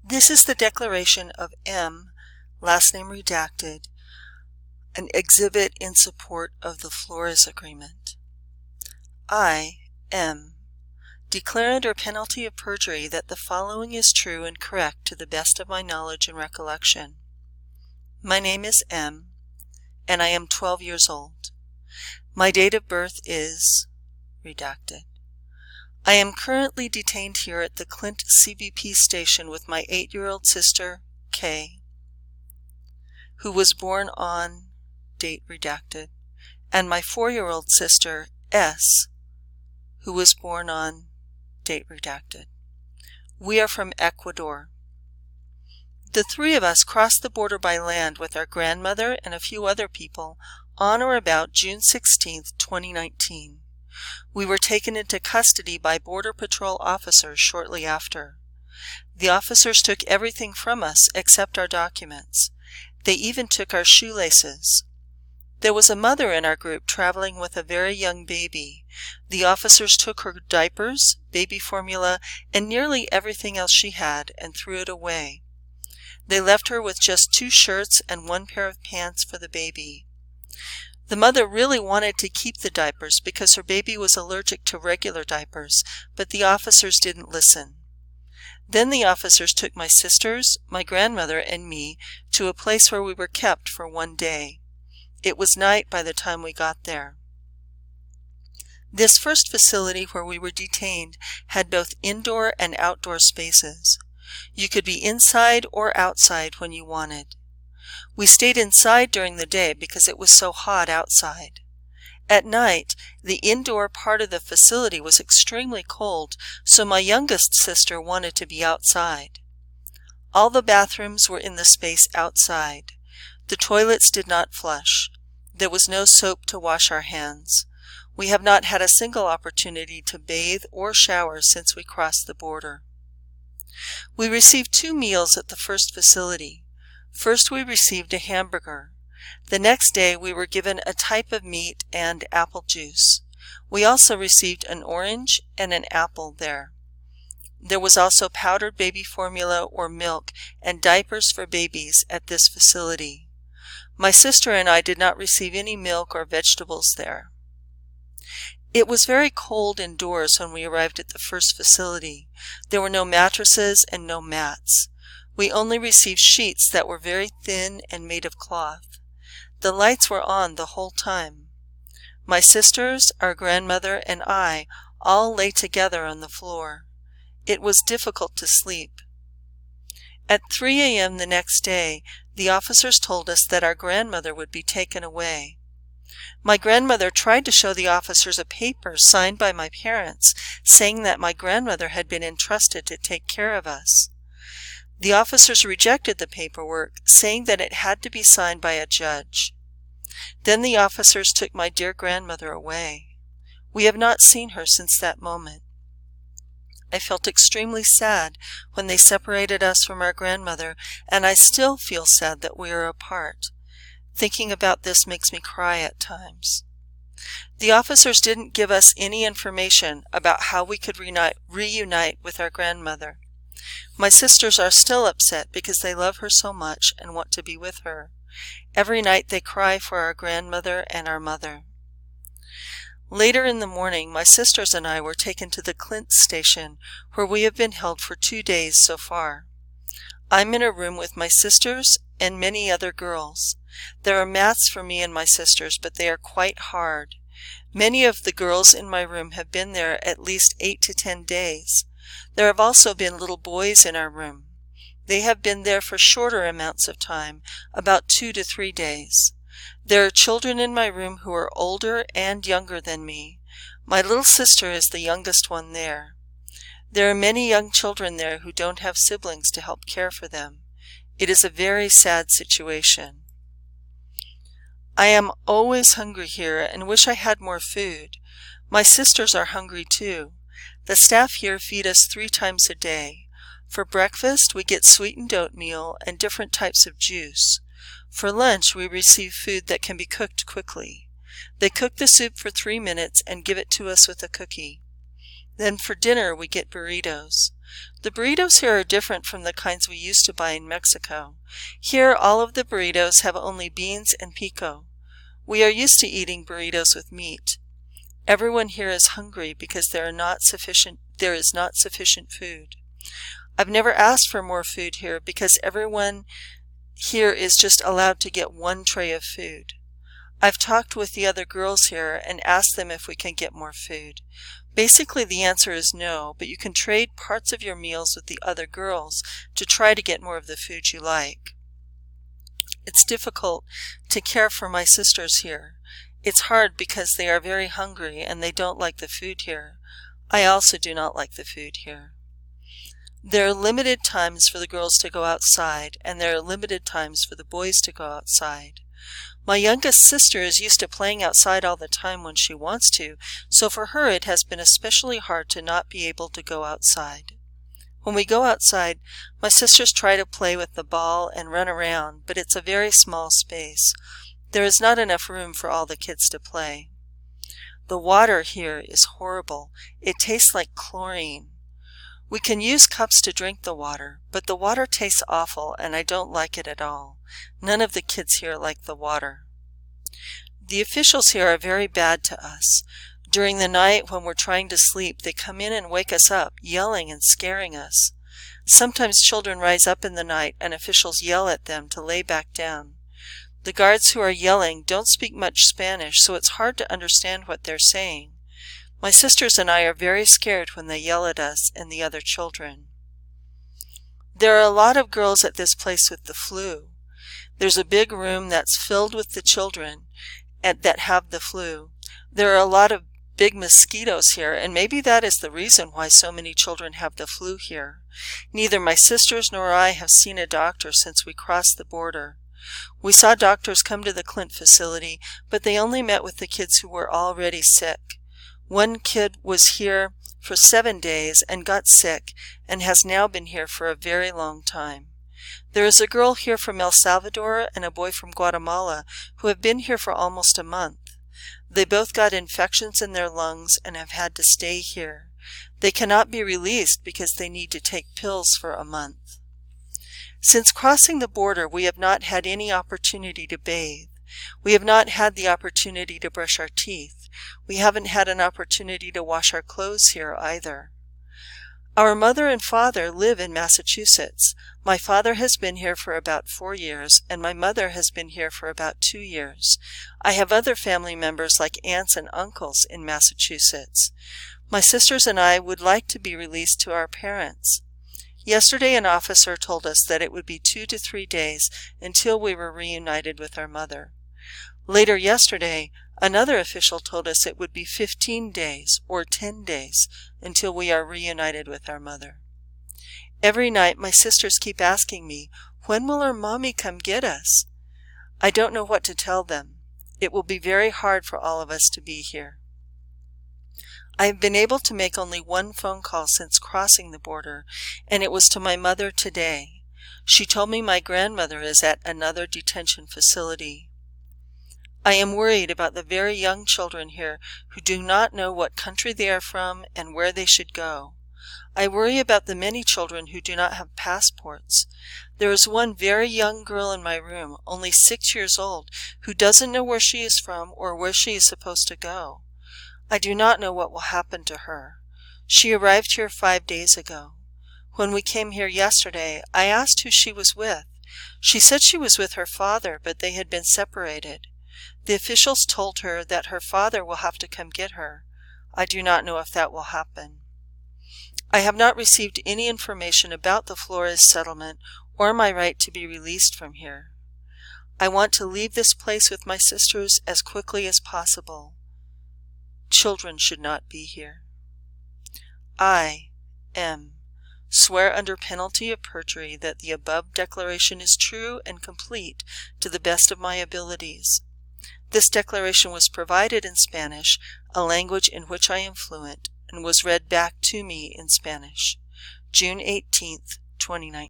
This is the declaration of M, last name redacted, an exhibit in support of the Flores Agreement. I, M, declare under penalty of perjury that the following is true and correct to the best of my knowledge and recollection. My name is M, and I am 12 years old. My date of birth is redacted. I am currently detained here at the Clint CBP station with my 8-year-old sister, K, who was born on date redacted, and my 4-year-old sister, S, who was born on date redacted. We are from Ecuador. The three of us crossed the border by land with our grandmother and a few other people on or about June 16, 2019. We were taken into custody by Border Patrol officers shortly after. The officers took everything from us except our documents. They even took our shoelaces. There was a mother in our group traveling with a very young baby. The officers took her diapers, baby formula, and nearly everything else she had and threw it away. They left her with just 2 shirts and 1 pair of pants for the baby. The mother really wanted to keep the diapers because her baby was allergic to regular diapers, but the officers didn't listen. Then the officers took my sisters, my grandmother, and me to a place where we were kept for 1 day. It was night by the time we got there. This first facility where we were detained had both indoor and outdoor spaces. You could be inside or outside when you wanted. We stayed inside during the day because it was so hot outside. At night, the indoor part of the facility was extremely cold, so my youngest sister wanted to be outside. All the bathrooms were in the space outside. The toilets did not flush. There was no soap to wash our hands. We have not had a single opportunity to bathe or shower since we crossed the border. We received 2 meals at the first facility. First, we received a hamburger. The next day, we were given a type of meat and apple juice. We also received an orange and an apple there. There was also powdered baby formula or milk and diapers for babies at this facility. My sister and I did not receive any milk or vegetables there. It was very cold indoors when we arrived at the first facility. There were no mattresses and no mats. We only received sheets that were very thin and made of cloth. The lights were on the whole time. My sisters, our grandmother, and I all lay together on the floor. It was difficult to sleep. At 3 a.m. the next day, the officers told us that our grandmother would be taken away. My grandmother tried to show the officers a paper signed by my parents, saying that my grandmother had been entrusted to take care of us. The officers rejected the paperwork, saying that it had to be signed by a judge. Then the officers took my dear grandmother away. We have not seen her since that moment. I felt extremely sad when they separated us from our grandmother, and I still feel sad that we are apart. Thinking about this makes me cry at times. The officers didn't give us any information about how we could reunite with our grandmother. My sisters are still upset because they love her so much and want to be with her. Every night they cry for our grandmother and our mother. Later in the morning, my sisters and I were taken to the Clint station, where we have been held for 2 days so far. I'm in a room with my sisters and many other girls. There are mats for me and my sisters, but they are quite hard. Many of the girls in my room have been there at least 8 to 10 days. There have also been little boys in our room. They have been there for shorter amounts of time, about 2 to 3 days. There are children in my room who are older and younger than me. My little sister is the youngest one there. There are many young children there who don't have siblings to help care for them. It is a very sad situation. I am always hungry here and wish I had more food. My sisters are hungry too. The staff here feed us 3 times a day. For breakfast, we get sweetened oatmeal and different types of juice. For lunch, we receive food that can be cooked quickly. They cook the soup for 3 minutes and give it to us with a cookie. Then for dinner, we get burritos. The burritos here are different from the kinds we used to buy in Mexico. Here, all of the burritos have only beans and pico. We are used to eating burritos with meat. Everyone here is hungry because there is not sufficient food. I've never asked for more food here because everyone here is just allowed to get one tray of food. I've talked with the other girls here and asked them if we can get more food. Basically, the answer is no, but you can trade parts of your meals with the other girls to try to get more of the food you like. It's difficult to care for my sisters here. It's hard because they are very hungry and they don't like the food here. I also do not like the food here. There are limited times for the girls to go outside, and there are limited times for the boys to go outside. My youngest sister is used to playing outside all the time when she wants to, so for her it has been especially hard to not be able to go outside. When we go outside, my sisters try to play with the ball and run around, but it's a very small space. There is not enough room for all the kids to play. The water here is horrible. It tastes like chlorine. We can use cups to drink the water, but the water tastes awful and I don't like it at all. None of the kids here like the water. The officials here are very bad to us. During the night when we're trying to sleep, they come in and wake us up, yelling and scaring us. Sometimes children rise up in the night and officials yell at them to lay back down. The guards who are yelling don't speak much Spanish, so it's hard to understand what they're saying. My sisters and I are very scared when they yell at us and the other children. There are a lot of girls at this place with the flu. There's a big room that's filled with the children that have the flu. There are a lot of big mosquitoes here, and maybe that is the reason why so many children have the flu here. Neither my sisters nor I have seen a doctor since we crossed the border. We saw doctors come to the Clint facility, but they only met with the kids who were already sick. One kid was here for 7 days and got sick and has now been here for a very long time. There is a girl here from El Salvador and a boy from Guatemala who have been here for almost a month. They both got infections in their lungs and have had to stay here. They cannot be released because they need to take pills for a month. Since crossing the border, we have not had any opportunity to bathe. We have not had the opportunity to brush our teeth. We haven't had an opportunity to wash our clothes here either. Our mother and father live in Massachusetts. My father has been here for about 4 years, and my mother has been here for about 2 years. I have other family members like aunts and uncles in Massachusetts. My sisters and I would like to be released to our parents. Yesterday an officer told us that it would be 2 to 3 days until we were reunited with our mother. Later yesterday, another official told us it would be 15 days or 10 days until we are reunited with our mother. Every night my sisters keep asking me, when will our mommy come get us? I don't know what to tell them. It will be very hard for all of us to be here. I have been able to make only one phone call since crossing the border, and it was to my mother today. She told me my grandmother is at another detention facility. I am worried about the very young children here who do not know what country they are from and where they should go. I worry about the many children who do not have passports. There is one very young girl in my room, only 6 years old, who doesn't know where she is from or where she is supposed to go. I do not know what will happen to her. She arrived here 5 days ago. When we came here yesterday, I asked who she was with. She said she was with her father, but they had been separated. The officials told her that her father will have to come get her. I do not know if that will happen. I have not received any information about the Flores settlement or my right to be released from here. I want to leave this place with my sisters as quickly as possible. Children should not be here. I, M, swear under penalty of perjury that the above declaration is true and complete to the best of my abilities. This declaration was provided in Spanish, a language in which I am fluent, and was read back to me in Spanish. June 18th, 2019.